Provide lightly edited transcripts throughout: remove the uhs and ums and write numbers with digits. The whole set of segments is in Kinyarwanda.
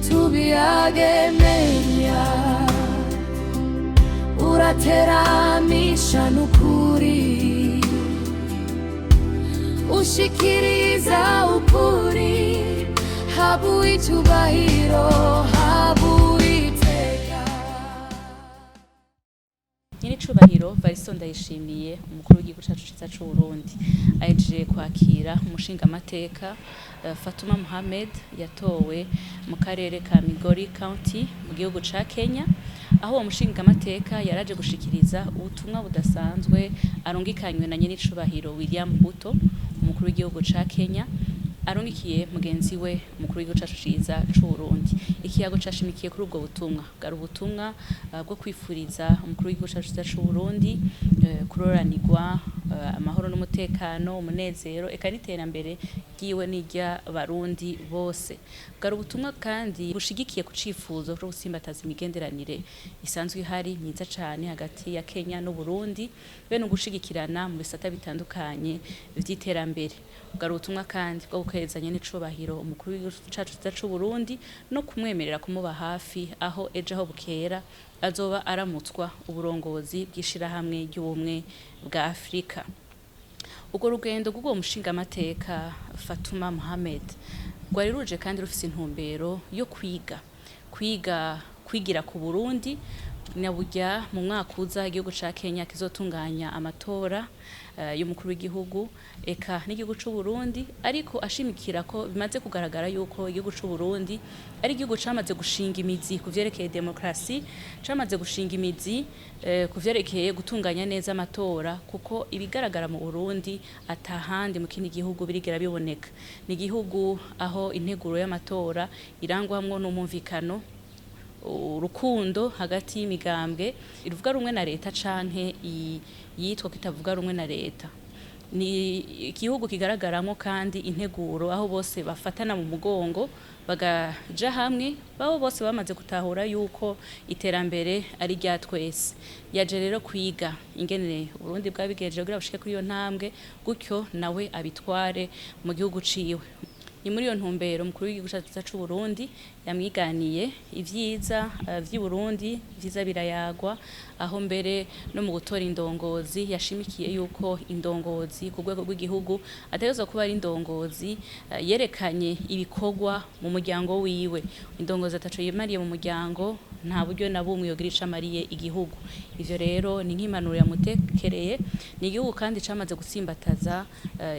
tubiagemenya urateramisha n'ukuri ushikiriza ukuri habu icyubahiro habu iteka. Nyiricubahiro Variston Ndayishimiye umukuru w'igihugu cacu ciza c'u Burundi ahejeje kwakira umushinga amateka Fatuma Mohamed yatowe mu karere ka Migori County mu gihugu ca Kenya, aho uwo mushinga amateka yaraje gushikiriza ubutumwa budasanzwe arungikanywe na nyiricubahiro William Ruto umukuru w'igihugu ca Kenya arungikiye mugenzi we umukuru w'igihugu cacu ciza c'u Burundi. Ikiyago cashimikiye kuri ubwo butumwa bwari ubutumwa bwo kwifuriza umukuru w'igihugu cacu ciza c'u Burundi kuroranirwa amahoro n'umutekano, umunezero eka n'iterambere ryiwe n'irya barundi bose. Bwari ubutumwa kandi bushigikiye ku cifuzo cyo gusimbataza imigenderanire isanzwe ihari myiza cane hagati ya Kenya n'u Burundi bene ugushigikirana mu bisata bitandukanye vy'iterambere. Bwari ubutumwa kandi bwo gukerezanya n'icubahiro umukuru w'igihugu cacu ciza c'u Burundi no kumwemerera kumuba hafi aho ejo aho bukera azoba aramutswa uburongozi bw'ishirahamwe ry'ubumwe bwa Afrika. Ugo rugendo rw'uwo mushinga amateka Fatuma Mohamed rwari ruje kandi rufise intumbero yo kwigira ku Burundi naburya mu mwaka uza igihugu ca Kenya kizotunganya amatora y'umukuru w'igihugu eka n'igihugu c'u Burundi, ariko ashimikira ko bimaze kugaragara yuko igihugu c'u Burundi ari igihugu camaze gushinga imizi ku vyerekeye demokrasi, camaze gushinga imizi ku vyerekeye gutunganya neza amatora, kuko ibigaragara mu Burundi atahandi mu kindi gihugu birigera biboneka. Ni igihugu aho integuro y'amatora irangwamwo n'umumvikano, urukundo hagati y'imigambwe iruvuga rumwe na leta canke yitwa kitavuga rumwe na leta. Ni igihugu kigaragaramo kandi integuro aho bose bafatana mu mugongo bagaja hamwe, babo bose bamaze gutahura yuko iterambere ari rya twese. Yaje rero kwiga ingene Burundi bwabigejeje kugira bushike kuri iyo ntambwe, gutyo nawe abitware mu gihugu ciwe. Ni muri iyo ntumbero umukuru w'igihugu cacu c'u Burundi yamwiganiye ivyiza vy'i Burundi, vyiza birayagwa, aho mbere no mu gutora indongozi yashimikiye yuko indongozi ku rwego rw'igihugu ategerezwa kuba ari indongozi yerekanye ibikorwa mu muryango wiwe. Indongozi ataco yimariye mu muryango nta buryo na bumwe yogira ico amariye igihugu. Ivyo rero ni nk'impanuro yamutekereye. Ni igihugu kandi camaze gutsimbataza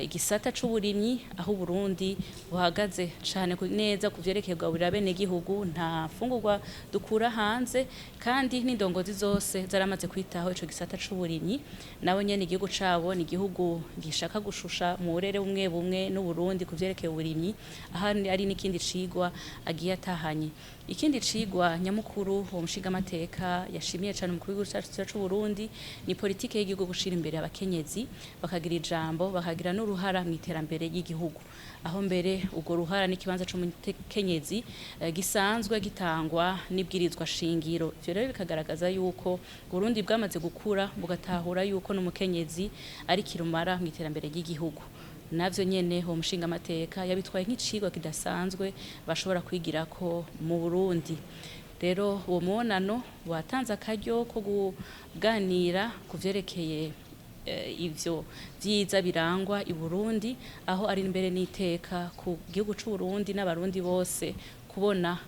igisata c'uburimyi, aho Burundi buhagaze cane neza ku vyerekeye kugaburira bene gihugu, nta fungurwa dukura hanze, kandi n'indongozi zose zaramaze kwitaho ico gisata c'uburimyi. Nabo nyene igihugu cabo ni igihugu gishaka gushusha mu burere bumwe bumwe n'u Burundi ku vyerekeye uburimyi, ahandi ari n'ikindi cigwa agiye atahanye. Ikindi cigwa nyamukuru uwo mushinga amateka yashimiye cane umukuru w'igihugu cacu c'u Burundi ni politike y'igihugu gushira imbere abakenyezi bakagira ijambo, bakagira n'uruhara mu iterambere ry'igihugu, aho mbere ubwo ruhara n'ikibanza c'umukenyezi gisanzwe gitangwa n'ibwirizwa shingiro. Ivyo rero bikagaragaza yuko Burundi bwamaze gukura bugatahura yuko n'umukenyezi ari kirumara mu iterambere ry'igihugu. Navyo nyene uwo mushinga amateka yabitwaye nk'icigwa kidasanzwe bashobora kwigirako mu Burundi. Rero uwo mubonano watanze akaryo ko kuganira ku vyerekeye ivyo vyiza birangwa i Burundi, aho ari imbere n'iteka ku gihugu c'u Burundi n'abarundi bose kubona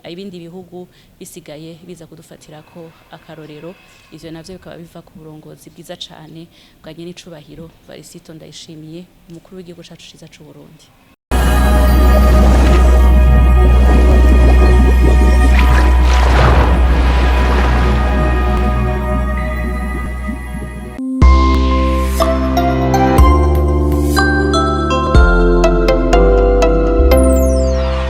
ibindi bihugu bisigaye biza kudufatirako akarorero. Ivyo navyo bikaba biva ku burongozi bwiza cane bwa nyiricubahiro Variston Ndayishimiye umukuru w'igihugu cacu ciza c'u Burundi.